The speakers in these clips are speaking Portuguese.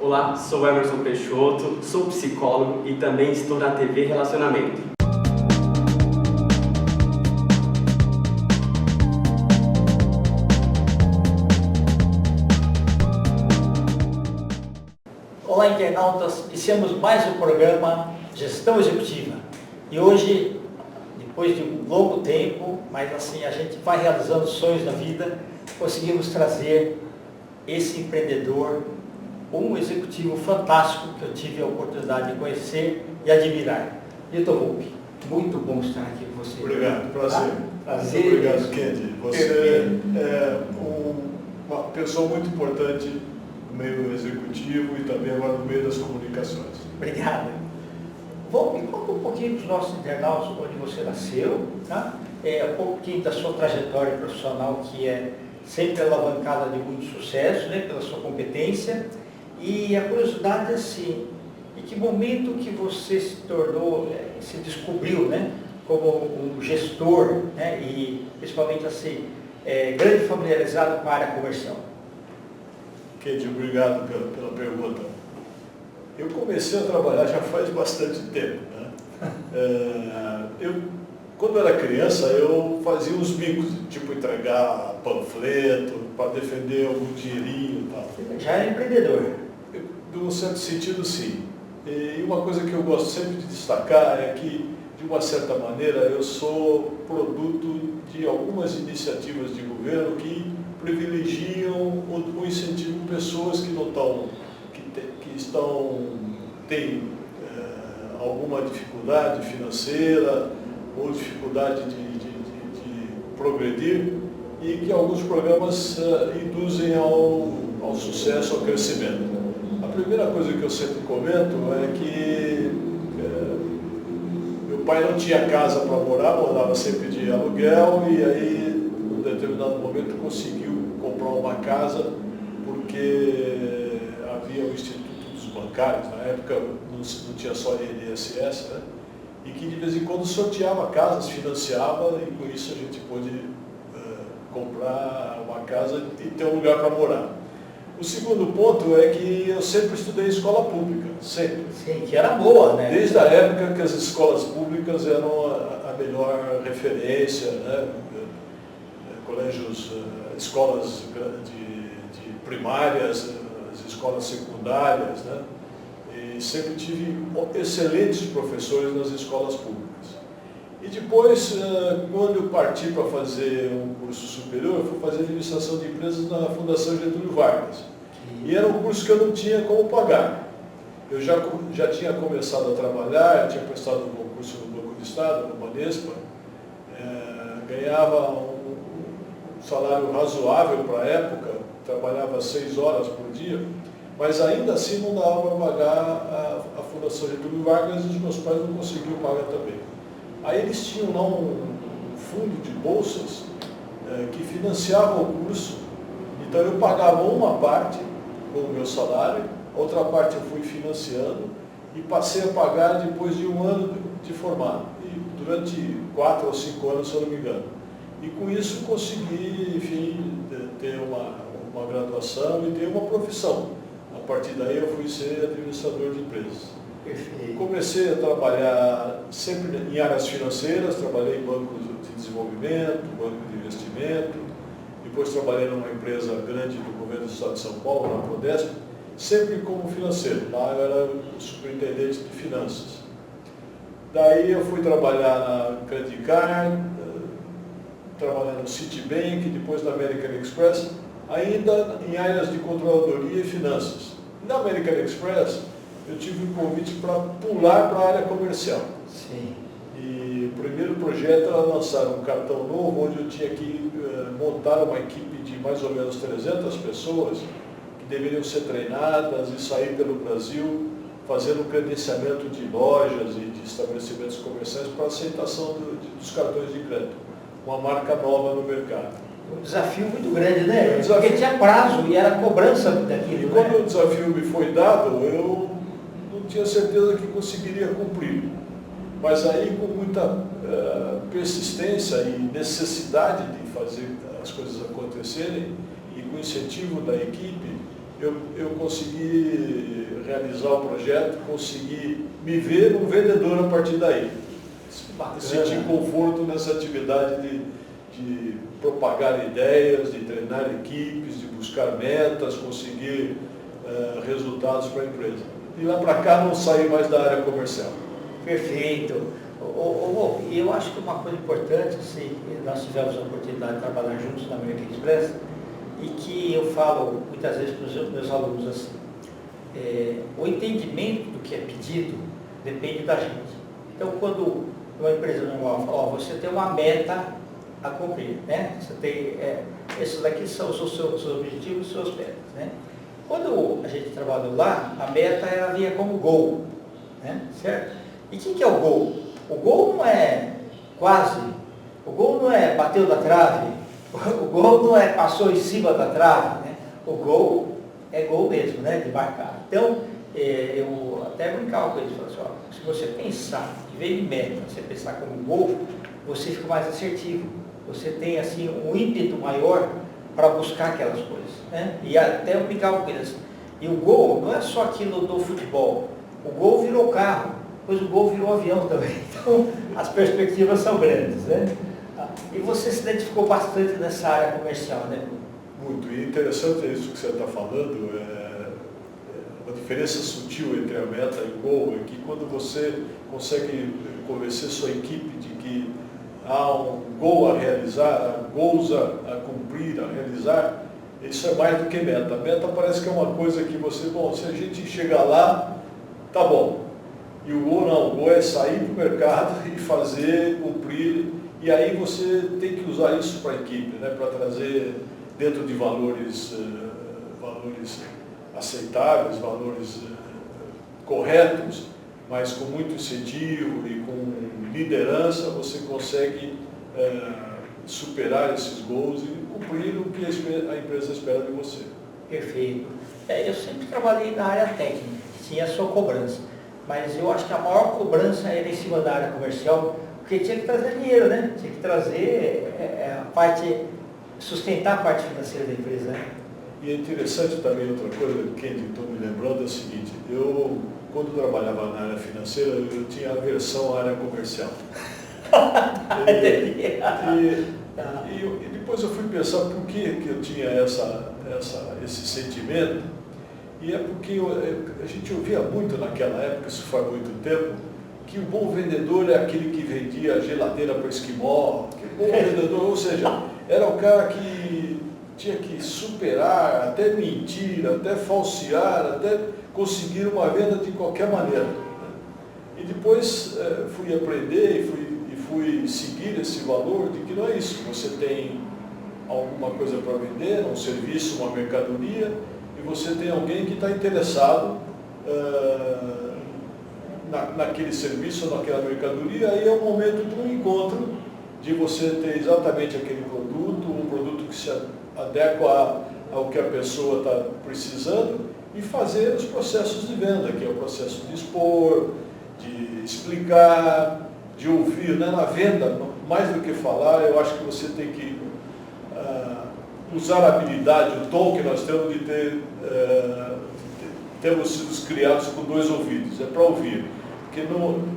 Olá, sou Emerson Peixoto, sou psicólogo e também estou na TV Relacionamento. Olá, internautas, iniciamos mais um programa Gestão Executiva. E hoje, depois de um longo tempo, mas assim a gente vai realizando sonhos na vida, conseguimos trazer esse empreendedor, um executivo fantástico que eu tive a oportunidade de conhecer e admirar. Vitor Volpi, muito bom estar aqui com você. Obrigado, prazer. Prazer. Muito obrigado, Kendi. Você é uma pessoa muito importante no meio executivo e também agora no meio das comunicações. Obrigado. Volpi, conta um pouquinho para os nossos internautas onde você nasceu, tá? Um pouquinho da sua trajetória profissional, que é sempre alavancada de muito sucesso, né, pela sua competência. E a curiosidade é assim, em que momento que você se tornou, se descobriu, né, como um gestor, né, e principalmente assim, grande familiarizado com a área comercial? Kendi, obrigado pela pergunta. Eu comecei a trabalhar já faz bastante tempo, né? Quando eu era criança, eu fazia uns bicos, tipo entregar panfleto, para defender algum dinheirinho e tal. Já era empreendedor? Num certo sentido, sim. E uma coisa que eu gosto sempre de destacar é que, de uma certa maneira, eu sou produto de algumas iniciativas de governo que privilegiam ou incentivam pessoas que não estão, têm alguma dificuldade financeira ou dificuldade de progredir, e que alguns programas induzem ao sucesso, ao crescimento. A primeira coisa que eu sempre comento é que meu pai não tinha casa para morar, morava sempre de aluguel, e aí, em um determinado momento, conseguiu comprar uma casa porque havia o Instituto dos Bancários, na época não tinha só INSS, né? E que de vez em quando sorteava casas, financiava, e com isso a gente pôde comprar uma casa e ter um lugar para morar. O segundo ponto é que eu sempre estudei em escola pública, sempre. Sim, que era boa, né? Desde a época que as escolas públicas eram a melhor referência, né? Colégios, escolas de primárias, as escolas secundárias, né? E sempre tive excelentes professores nas escolas públicas. E depois, quando eu parti para fazer um curso superior, eu fui fazer administração de empresas na Fundação Getúlio Vargas. E era um curso que eu não tinha como pagar. Eu já tinha começado a trabalhar, tinha prestado um concurso no Banco do Estado, no Banespa, ganhava um salário razoável para a época, trabalhava 6 horas por dia, mas ainda assim não dava para pagar a Fundação Getúlio Vargas, e os meus pais não conseguiam pagar também. Aí eles tinham lá um fundo de bolsas que financiava o curso, então eu pagava uma parte com o meu salário, a outra parte eu fui financiando e passei a pagar depois de 1 ano de formado, e durante 4 ou 5 anos, se eu não me engano. E com isso consegui, enfim, ter uma graduação e ter uma profissão. A partir daí eu fui ser administrador de empresas. Perfeito. Comecei a trabalhar sempre em áreas financeiras, trabalhei em bancos de desenvolvimento, banco de investimento, depois trabalhei numa empresa grande do governo do Estado de São Paulo, na Prodesp, sempre como financeiro. Lá eu era o superintendente de finanças. Daí eu fui trabalhar na Credit Card, trabalhar no Citibank, depois na American Express, ainda em áreas de controladoria e finanças. Na American Express, eu tive um convite para pular para a área comercial. Sim. E o primeiro projeto era lançar um cartão novo, onde eu tinha que montar uma equipe de mais ou menos 300 pessoas, que deveriam ser treinadas e sair pelo Brasil, fazendo um credenciamento de lojas e de estabelecimentos comerciais para aceitação dos cartões de crédito. Uma marca nova no mercado. Um desafio muito grande, né? Porque tinha prazo e era cobrança daquilo. E quando o desafio me foi dado, eu não tinha certeza que conseguiria cumprir. Mas aí, com muita persistência e necessidade de fazer as coisas acontecerem, e com incentivo da equipe, eu consegui realizar o projeto, conseguir me ver um vendedor a partir daí. Sentir conforto nessa atividade de propagar ideias, de treinar equipes, de buscar metas, conseguir resultados para a empresa. De lá para cá não saí mais da área comercial. Perfeito. E eu acho que uma coisa importante, assim, nós tivemos a oportunidade de trabalhar juntos na American Express, e que eu falo muitas vezes para os meus alunos assim, o entendimento do que é pedido depende da gente. Então, quando uma empresa normal fala, você tem uma meta a cumprir, né? Você tem, esses daqui são os seus objetivos, os seus metas, né? Quando a gente trabalhou lá, a meta ela vinha como gol, né? Certo? E o que é o gol? O gol não é quase, o gol não é bateu da trave, o gol não é passou em cima da trave, né? O gol é gol mesmo, né? De marcar. Então, eu até brincava com eles, falava assim, ó, se você pensar, em vez de meta, você pensar como gol, você fica mais assertivo. Você tem assim um ímpeto maior para buscar aquelas coisas, né? E até eu brincava com eles. E o gol não é só aquilo do futebol. O gol virou carro, depois o gol virou avião também. Então, as perspectivas são grandes, né? E você se identificou bastante nessa área comercial, né? Muito. E interessante isso que você está falando. Uma diferença sutil entre a meta e o gol é que quando você consegue convencer sua equipe de que há um gol a realizar, há gols a cumprir, a realizar, isso é mais do que meta. A meta parece que é uma coisa que você, bom, se a gente chegar lá, tá bom. E o gol não, o gol é sair para o mercado e fazer, cumprir, e aí você tem que usar isso para a equipe, né, para trazer dentro de valores aceitáveis, valores corretos, mas com muito incentivo e com liderança, você consegue superar esses gols e cumprir o que a empresa espera de você. Perfeito. Eu sempre trabalhei na área técnica, tinha a sua cobrança, mas eu acho que a maior cobrança era em cima da área comercial, porque tinha que trazer dinheiro, né? Tinha que trazer a parte, sustentar a parte financeira da empresa, né? E é interessante também outra coisa, Kendi, estou me lembrando, é o seguinte, eu, quando trabalhava na área financeira, eu tinha aversão à área comercial. E depois eu fui pensar por que eu tinha esse sentimento, e é porque a gente ouvia muito naquela época, isso faz muito tempo, que o bom vendedor é aquele que vendia geladeira para esquimó, que o bom vendedor, ou seja, era o cara que tinha que superar, até mentir, até falsear, até conseguir uma venda de qualquer maneira. E depois fui aprender e fui seguir esse valor de que não é isso. Você tem alguma coisa para vender, um serviço, uma mercadoria, e você tem alguém que está interessado naquele serviço, naquela mercadoria, aí é o momento de um encontro, de você ter exatamente aquele produto, um produto que se adequa ao que a pessoa está precisando, e fazer os processos de venda, que é o processo de expor, de explicar, de ouvir, né? Na venda, mais do que falar, eu acho que você tem que usar a habilidade, o tom que nós temos de temos sido criados com dois ouvidos, é para ouvir. Porque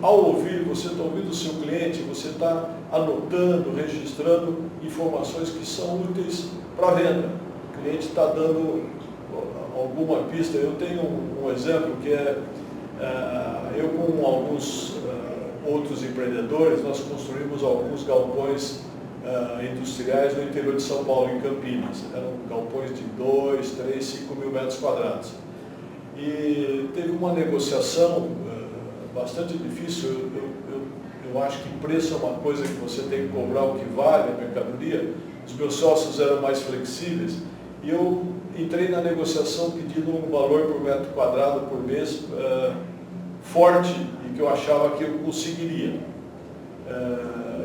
ao ouvir, você está ouvindo o seu cliente, você está anotando, registrando informações que são úteis para a venda. O cliente está dando alguma pista. Eu tenho um exemplo que eu com alguns outros empreendedores, nós construímos alguns galpões industriais no interior de São Paulo, em Campinas. Eram galpões de 2, 3, 5 mil metros quadrados. E teve uma negociação bastante difícil. Eu acho que preço é uma coisa que você tem que cobrar o que vale a mercadoria. Os meus sócios eram mais flexíveis e eu entrei na negociação pedindo um valor por metro quadrado por mês forte e que eu achava que eu conseguiria.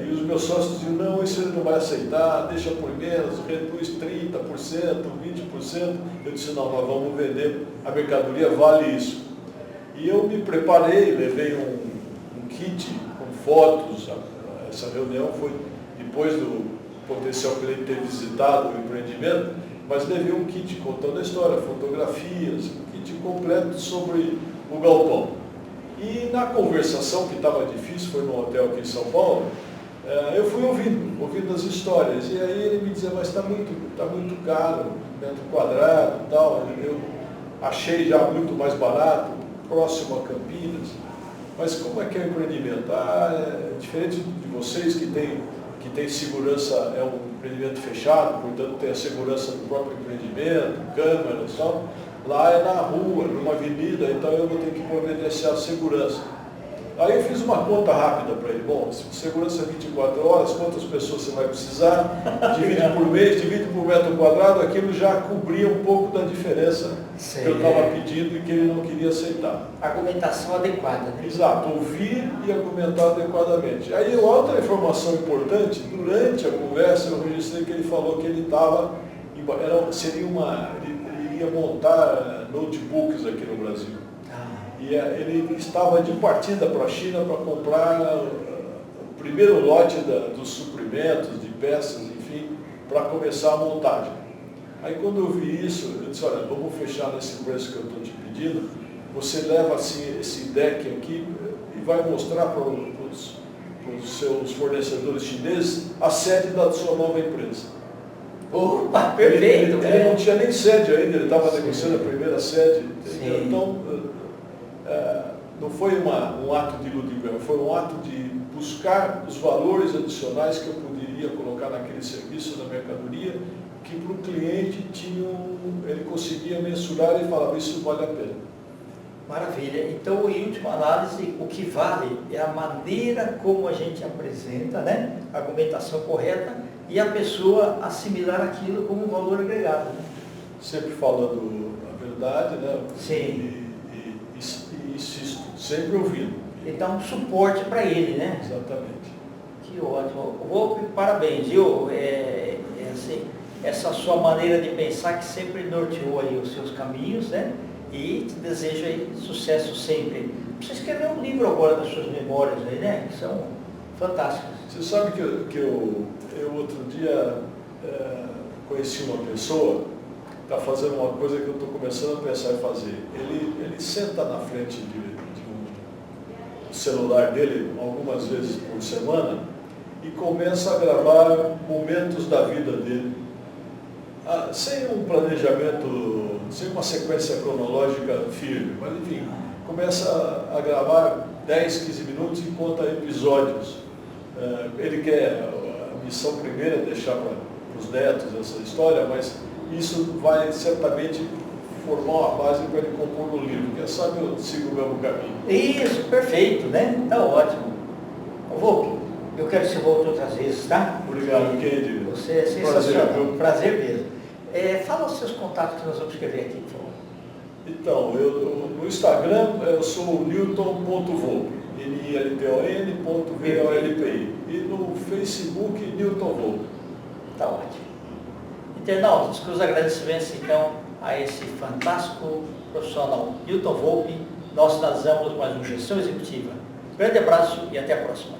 E os meus sócios diziam, não, isso ele não vai aceitar, deixa por menos, reduz 30%, 20%. Eu disse, não, nós vamos vender, a mercadoria vale isso. E eu me preparei, levei um kit com fotos. Essa reunião foi depois do potencial cliente ter visitado o empreendimento, mas levei um kit contando a história, fotografias, um kit kit completo sobre o galpão. E na conversação, que estava difícil, foi num hotel aqui em São Paulo, eu fui ouvindo as histórias. E aí ele me dizia, mas está muito caro, metro quadrado e tal. Eu achei já muito mais barato, próximo a Campinas. Mas como é que é o empreendimento? É diferente de vocês que tem segurança, é um empreendimento fechado, portanto tem a segurança do próprio empreendimento, câmeras e tal. Lá é na rua, numa avenida, então eu vou ter que providenciar segurança. Aí eu fiz uma conta rápida para ele. Bom, se segurança 24 horas, quantas pessoas você vai precisar? Divide por mês, divide por metro quadrado, aquilo já cobria um pouco da diferença que eu estava pedindo e que ele não queria aceitar. Argumentação adequada, né? Exato, ouvir e argumentar adequadamente. Aí outra informação importante, durante a conversa eu registrei que ele falou que ele estava, ele iria montar notebooks aqui no Brasil. E ele estava de partida para a China para comprar o primeiro lote dos suprimentos, de peças, enfim, para começar a montagem. Aí quando eu vi isso, eu disse, olha, vamos fechar nesse preço que eu estou te pedindo, você leva assim, esse deck aqui e vai mostrar para os seus fornecedores chineses a sede da sua nova empresa. Opa, perfeito! Ele não tinha nem sede ainda, ele estava negociando a primeira sede. Então, não foi um ato de ludibriar, foi um ato de buscar os valores adicionais que eu poderia colocar naquele serviço, na mercadoria, que para o cliente ele conseguia mensurar e falava, isso vale a pena. Maravilha. Então, em última análise, o que vale é a maneira como a gente apresenta, né? A argumentação correta e a pessoa assimilar aquilo como um valor agregado. Né? Sempre falando a verdade, né? Sim. E insisto, sempre ouvindo. E dá um suporte para ele, né? Exatamente. Que ótimo. Parabéns, viu? Assim, essa sua maneira de pensar que sempre norteou aí os seus caminhos, né? E te desejo aí sucesso sempre. Você escreveu um livro agora das suas memórias aí, né? Que são fantásticas. Você sabe que eu outro dia conheci uma pessoa que está fazendo uma coisa que eu estou começando a pensar em fazer. Ele senta na frente de um celular dele algumas vezes por semana e começa a gravar momentos da vida dele. Sem um planejamento, sem uma sequência cronológica firme, mas enfim, começa a gravar 10, 15 minutos e conta episódios. Ele quer, a missão primeira é deixar para os netos essa história, mas isso vai certamente formar uma base para ele compor um livro. Quem sabe eu sigo o mesmo caminho. Isso, perfeito, né? Tá ótimo. Volpe, eu quero que você volte outras vezes, tá? Obrigado, Kendi. Você é sensacional. Prazer mesmo. Fala os seus contatos que nós vamos escrever aqui, por favor. Então, no Instagram eu sou o newton.volpe, nilton.volpi. E no Facebook, Newton Volpe. Tá ótimo. Internautas, que os agradecimentos então a esse fantástico profissional Newton Volpe. Nós finalizamos mais uma Gestão Executiva. Grande abraço e até a próxima.